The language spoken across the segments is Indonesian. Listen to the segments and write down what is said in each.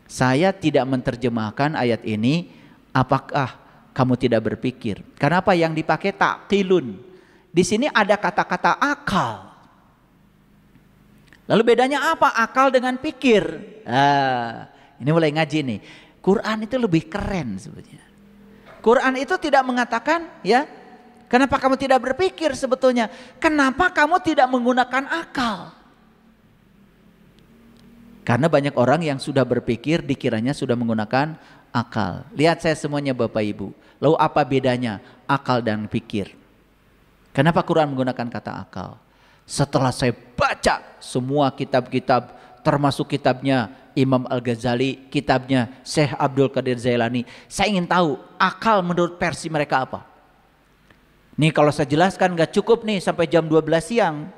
Saya tidak menerjemahkan ayat ini, apakah kamu tidak berpikir? Karena apa yang dipakai taqilun. Di sini ada kata-kata akal. Lalu bedanya apa akal dengan pikir? Ini mulai ngaji nih. Quran itu lebih keren sebetulnya. Quran itu tidak mengatakan ya, kenapa kamu tidak berpikir sebetulnya? Kenapa kamu tidak menggunakan akal? Karena banyak orang yang sudah berpikir dikiranya sudah menggunakan akal. Lihat saya semuanya Bapak Ibu. Lalu apa bedanya akal dan pikir? Kenapa Quran menggunakan kata akal? Setelah saya baca semua kitab-kitab, termasuk kitabnya Imam Al-Ghazali, kitabnya Syekh Abdul Qadir Jailani, saya ingin tahu akal menurut versi mereka apa. Nih kalau saya jelaskan gak cukup nih sampai jam 12 siang.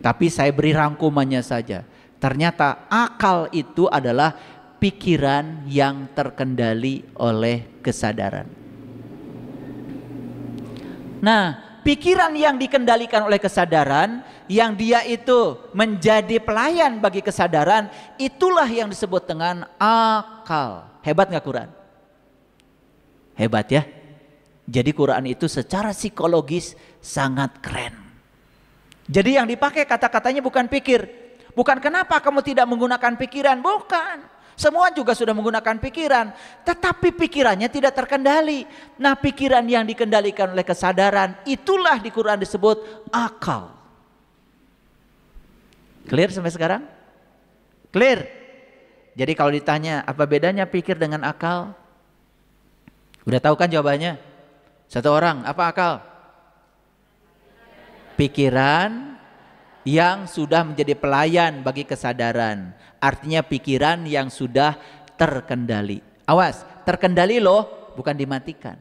Tapi saya beri rangkumannya saja. Ternyata akal itu adalah pikiran yang terkendali oleh kesadaran. Nah, pikiran yang dikendalikan oleh kesadaran, yang dia itu menjadi pelayan bagi kesadaran, itulah yang disebut dengan akal. Hebat gak Quran? Hebat ya. Jadi Quran itu secara psikologis sangat keren. Jadi yang dipakai kata-katanya bukan pikir. Bukan kenapa kamu tidak menggunakan pikiran, bukan. Semua juga sudah menggunakan pikiran, tetapi pikirannya tidak terkendali. Nah, pikiran yang dikendalikan oleh kesadaran, itulah di Quran disebut akal. Clear sampai sekarang? Clear? Jadi kalau ditanya apa bedanya pikir dengan akal? Udah tahu kan jawabannya? Satu orang, apa akal? Pikiran yang sudah menjadi pelayan bagi kesadaran. Artinya pikiran yang sudah terkendali. Awas, terkendali loh, bukan dimatikan.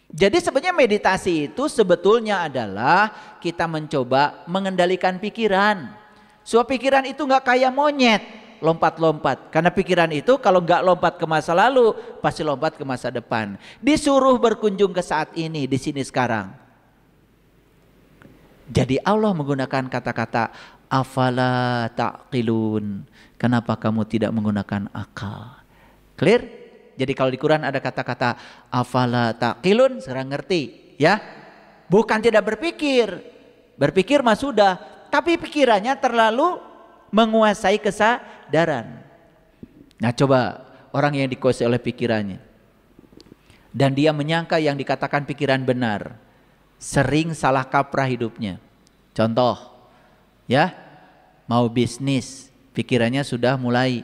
Jadi sebenarnya meditasi itu sebetulnya adalah kita mencoba mengendalikan pikiran. Supaya pikiran itu gak kayak monyet, lompat-lompat. Karena pikiran itu kalau gak lompat ke masa lalu, pasti lompat ke masa depan. Disuruh berkunjung ke saat ini, di sini sekarang. Jadi Allah menggunakan kata-kata afala taqilun. Kenapa kamu tidak menggunakan akal? Clear? Jadi kalau di Quran ada kata-kata afala taqilun, sekarang ngerti ya? Bukan tidak berpikir. Berpikir mah sudah, tapi pikirannya terlalu menguasai kesadaran. Nah, coba orang yang dikuasai oleh pikirannya dan dia menyangka yang dikatakan pikiran benar, sering salah kaprah hidupnya. Contoh, ya, mau bisnis, pikirannya sudah mulai,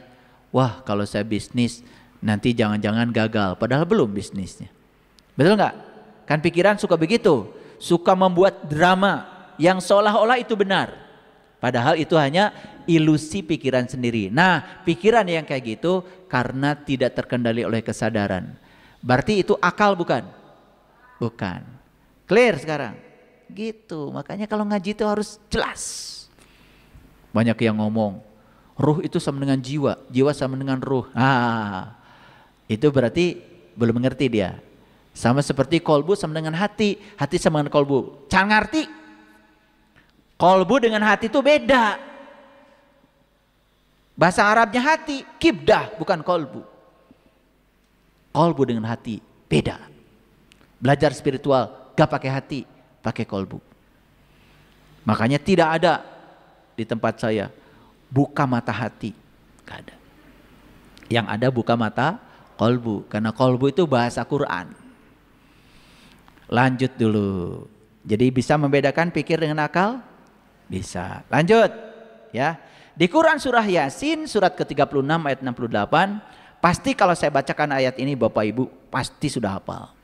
wah kalau saya bisnis nanti jangan-jangan gagal, padahal belum bisnisnya. Betul nggak? Kan pikiran suka begitu, suka membuat drama yang seolah-olah itu benar, padahal itu hanya ilusi pikiran sendiri. Nah, pikiran yang kayak gitu karena tidak terkendali oleh kesadaran. Berarti itu akal bukan? Bukan. Clear sekarang? Gitu. Makanya kalau ngaji itu harus jelas. Banyak yang ngomong ruh itu sama dengan jiwa, jiwa sama dengan ruh. Itu berarti belum mengerti dia. Sama seperti kolbu sama dengan hati, hati sama dengan kolbu. Jangan ngerti. Kolbu dengan hati itu beda. Bahasa Arabnya hati, kibdah, bukan kolbu. Kolbu dengan hati beda. Belajar spiritual gak pakai hati, pakai kolbu. Makanya tidak ada di tempat saya buka mata hati, gak ada. Yang ada buka mata kolbu, karena kolbu itu bahasa Quran. Lanjut dulu. Jadi bisa membedakan pikir dengan akal? Bisa. Lanjut ya. Di Quran surah Yasin surat ke-36 ayat 68, pasti kalau saya bacakan ayat ini Bapak Ibu pasti sudah hafal.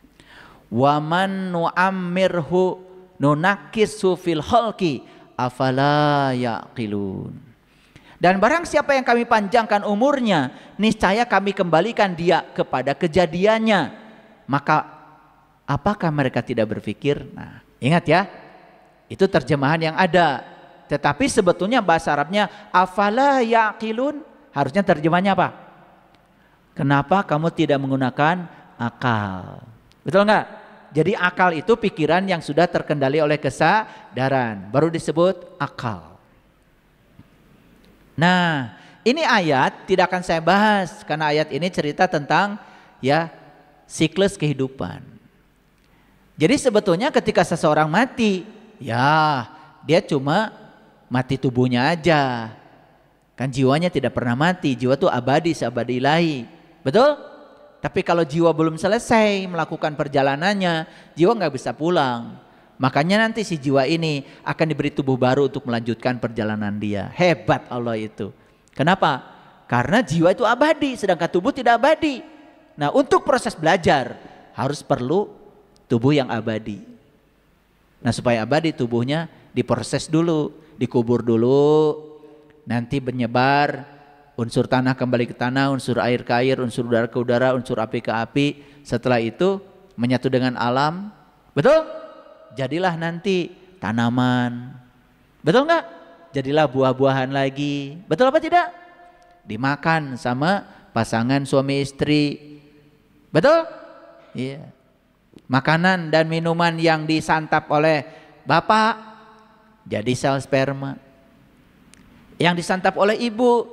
Waman nu'ammirhu nunakkisu fil khalqi afala yaqilun. Dan barang siapa yang kami panjangkan umurnya, niscaya kami kembalikan dia kepada kejadiannya. Maka apakah mereka tidak berpikir? Nah, ingat ya, itu terjemahan yang ada. Tetapi sebetulnya bahasa Arabnya afala yaqilun, harusnya terjemahnya apa? Kenapa kamu tidak menggunakan akal? Betul nggak? Jadi akal itu pikiran yang sudah terkendali oleh kesadaran, baru disebut akal. Nah, ini ayat tidak akan saya bahas karena ayat ini cerita tentang ya siklus kehidupan. Jadi sebetulnya ketika seseorang mati, ya dia cuma mati tubuhnya aja. Kan jiwanya tidak pernah mati, jiwa itu abadi seabadi ilahi. Betul? Tapi kalau jiwa belum selesai melakukan perjalanannya, jiwa nggak bisa pulang. Makanya nanti si jiwa ini akan diberi tubuh baru untuk melanjutkan perjalanan dia. Hebat Allah itu. Kenapa? Karena jiwa itu abadi, sedangkan tubuh tidak abadi. Nah, untuk proses belajar harus perlu tubuh yang abadi. Nah, supaya abadi tubuhnya diproses dulu, dikubur dulu. Nanti menyebar, unsur tanah kembali ke tanah, unsur air ke air, unsur udara ke udara, unsur api ke api. Setelah itu menyatu dengan alam. Betul? Jadilah nanti tanaman. Betul nggak? Jadilah buah-buahan lagi. Betul apa tidak? Dimakan sama pasangan suami istri. Betul? Iya. Makanan dan minuman yang disantap oleh bapak jadi sel sperma. Yang disantap oleh ibu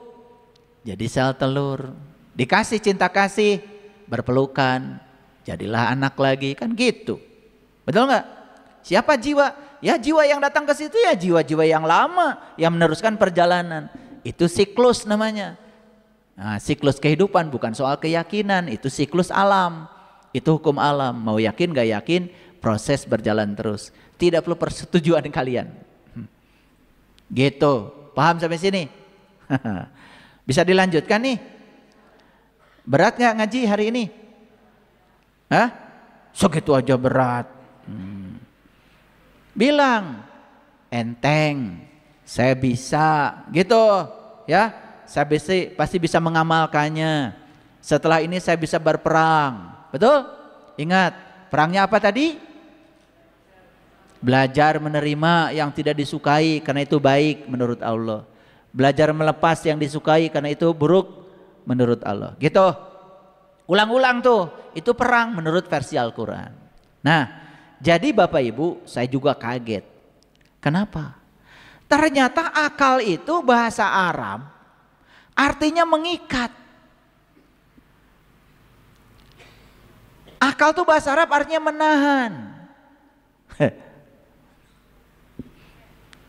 jadi sel telur. Dikasih cinta kasih, berpelukan, jadilah anak lagi, kan gitu. Betul nggak? Siapa jiwa? Ya jiwa yang datang ke situ ya jiwa-jiwa yang lama yang meneruskan perjalanan. Itu siklus namanya. Nah, siklus kehidupan bukan soal keyakinan, itu siklus alam. Itu hukum alam. Mau yakin gak yakin, proses berjalan terus. Tidak perlu persetujuan kalian. Gitu. Paham sampai sini? Bisa dilanjutkan nih? Berat gak ngaji hari ini? Hah? Segitu aja berat. Bilang enteng, saya bisa, gitu ya. Saya pasti bisa mengamalkannya. Setelah ini saya bisa berperang. Betul? Ingat, perangnya apa tadi? Belajar menerima yang tidak disukai karena itu baik menurut Allah. Belajar melepas yang disukai karena itu buruk menurut Allah. Gitu. Ulang-ulang tuh, itu perang menurut versi Al-Quran. Nah, jadi Bapak Ibu, saya juga kaget. Kenapa? Ternyata akal itu bahasa Arab artinya mengikat. Akal itu bahasa Arab artinya menahan.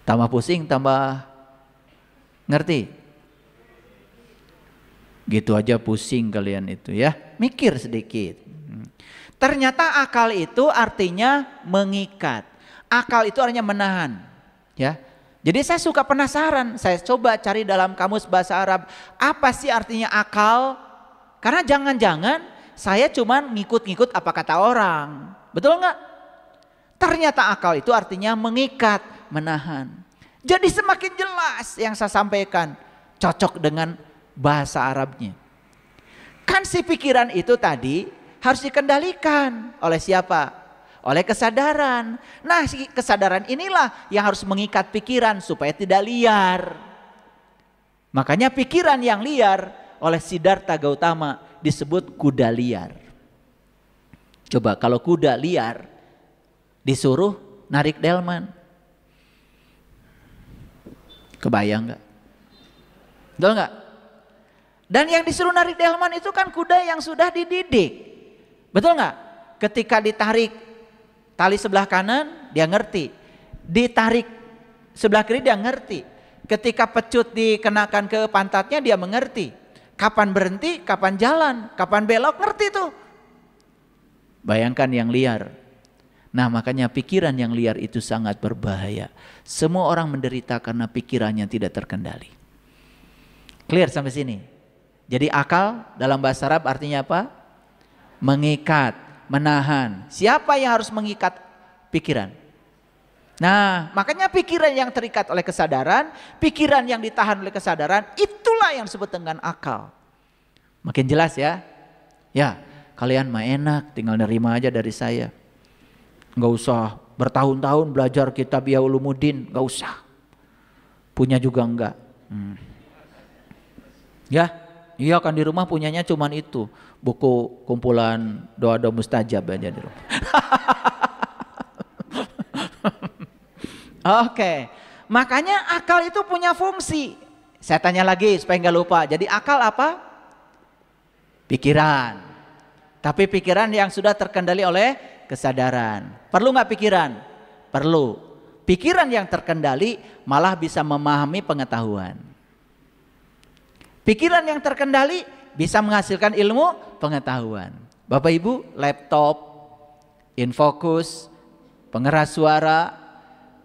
Tambah pusing, tambah ngerti. Gitu aja pusing kalian itu ya. Mikir sedikit. Ternyata akal itu artinya mengikat. Akal itu artinya menahan, ya. Jadi saya suka penasaran, saya coba cari dalam kamus bahasa Arab, apa sih artinya akal? Karena jangan-jangan saya cuma ngikut-ngikut apa kata orang. Betul nggak? Ternyata akal itu artinya mengikat, menahan. Jadi semakin jelas yang saya sampaikan, cocok dengan bahasa Arabnya. Kan si pikiran itu tadi harus dikendalikan oleh siapa? Oleh kesadaran. Nah, si kesadaran inilah yang harus mengikat pikiran supaya tidak liar. Makanya pikiran yang liar oleh Siddhartha Gautama disebut kuda liar. Coba kalau kuda liar disuruh narik delman, kebayang nggak? Betul nggak? Dan yang disuruh narik delman itu kan kuda yang sudah dididik. Betul nggak? Ketika ditarik tali sebelah kanan dia ngerti, ditarik sebelah kiri dia ngerti. Ketika pecut dikenakan ke pantatnya dia mengerti. Kapan berhenti, kapan jalan, kapan belok, ngerti tuh. Bayangkan yang liar. Nah, makanya pikiran yang liar itu sangat berbahaya. Semua orang menderita karena pikirannya tidak terkendali. Clear sampai sini? Jadi akal dalam bahasa Arab artinya apa? Mengikat, menahan. Siapa yang harus mengikat pikiran? Nah, makanya pikiran yang terikat oleh kesadaran, pikiran yang ditahan oleh kesadaran, itulah yang disebut dengan akal. Makin jelas ya? Ya, kalian mah enak, tinggal nerima aja dari saya. Nggak usah bertahun-tahun belajar kitab Ihya Ulumuddin, nggak usah. Punya juga enggak. Ya, iya kan di rumah punyanya cuman itu, buku kumpulan doa-doa mustajab aja di rumah. Oke, makanya akal itu punya fungsi. Saya tanya lagi supaya nggak lupa. Jadi akal apa? Pikiran. Tapi pikiran yang sudah terkendali oleh kesadaran. Perlu nggak pikiran? Perlu. Pikiran yang terkendali malah bisa memahami pengetahuan. Pikiran yang terkendali bisa menghasilkan ilmu pengetahuan. Bapak Ibu, laptop, infocus, pengeras suara,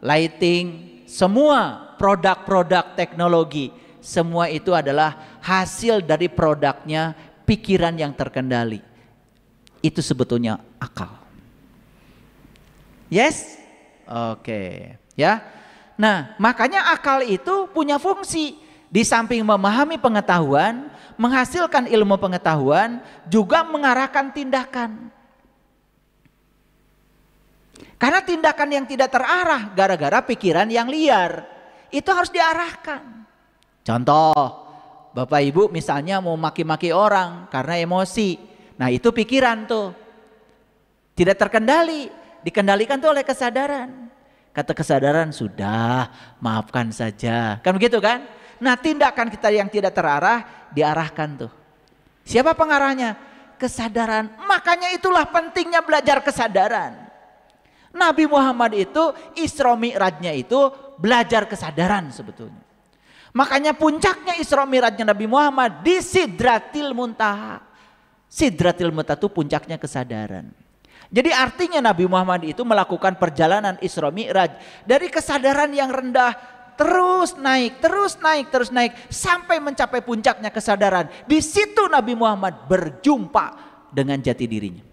lighting, semua produk-produk teknologi, semua itu adalah hasil dari produknya pikiran yang terkendali. Itu sebetulnya akal. Yes? Oke, ya. Nah, makanya akal itu punya fungsi. Di samping memahami pengetahuan, menghasilkan ilmu pengetahuan, juga mengarahkan tindakan. Karena tindakan yang tidak terarah gara-gara pikiran yang liar, itu harus diarahkan. Contoh, Bapak Ibu misalnya mau maki-maki orang karena emosi. Nah, itu pikiran tuh. Tidak terkendali, dikendalikan tuh oleh kesadaran. Kata kesadaran, sudah, maafkan saja. Kan begitu kan? Nah, tindakan kita yang tidak terarah diarahkan tuh. Siapa pengarahnya? Kesadaran. Makanya itulah pentingnya belajar kesadaran. Nabi Muhammad itu Isra Mi'rajnya itu belajar kesadaran sebetulnya. Makanya puncaknya Isra Mi'rajnya Nabi Muhammad di Sidratil Muntaha. Sidratil Muntaha itu puncaknya kesadaran. Jadi artinya Nabi Muhammad itu melakukan perjalanan Isra Mi'raj dari kesadaran yang rendah terus naik, terus naik, terus naik sampai mencapai puncaknya kesadaran. Di situ Nabi Muhammad berjumpa dengan jati dirinya.